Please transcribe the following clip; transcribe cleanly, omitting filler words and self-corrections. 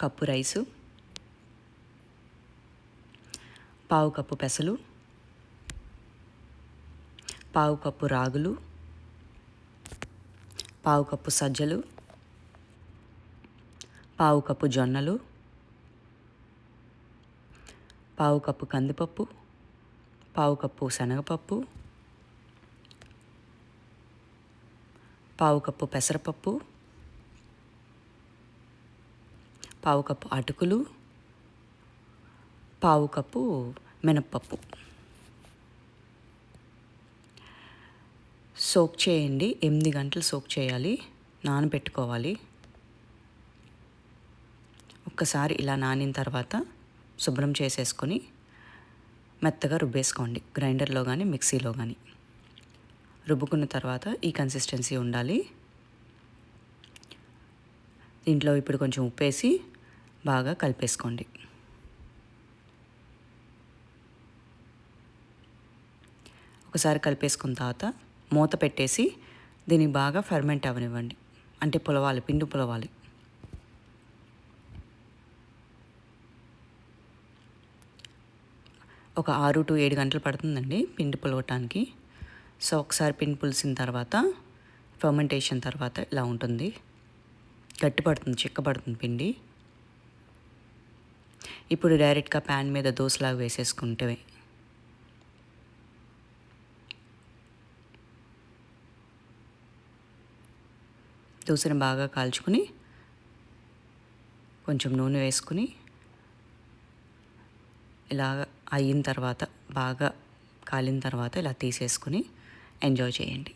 Cup rice, పావు cup పెసలు, పావు కప్పు రాగులు, పావు కప్పు సజ్జలు, పావు కప్పు జొన్నలు, పావు కప్పు కందిపప్పు, పావు కప్పు శనగపప్పు, పావు కప్పు పెసరపప్పు, పావు కప్పు అటుకులు, పావు కప్పు మినప్పప్పు. సోక్ చేయండి. 8 గంటలు సోక్ చేయాలి, నానబెట్టుకోవాలి. ఒక్కసారి ఇలా నానిన తర్వాత శుభ్రం చేసేసుకొని మెత్తగా రుబ్బేసుకోండి, గ్రైండర్లో కానీ మిక్సీలో కానీ. రుబ్బుకున్న తర్వాత ఈ కన్సిస్టెన్సీ ఉండాలి. దీంట్లో ఇప్పుడు కొంచెం ఉప్పేసి బాగా కలిపేసుకోండి. ఒకసారి కలిపేసుకున్న తర్వాత మూత పెట్టేసి దీన్ని బాగా ఫెర్మెంట్ అవ్వనివ్వండి. అంటే పులవాలి, పిండి పులవాలి. ఒక 6 to 7 గంటలు పడుతుందండి పిండి పులవటానికి. సో ఒకసారి పిండి పులిసిన తర్వాత ఫర్మెంటేషన్ తర్వాత ఇలా ఉంటుంది. గట్టిపడుతుంది, చిక్కబడుతుంది పిండి. ఇప్పుడు డైరెక్ట్గా ప్యాన్ మీద దోశలాగా వేసేసుకుంటే దోశని బాగా కాల్చుకుని కొంచెం నూనె వేసుకుని ఇలా అయిన తర్వాత బాగా కాలిన తర్వాత ఇలా తీసేసుకుని ఎంజాయ్ చేయండి.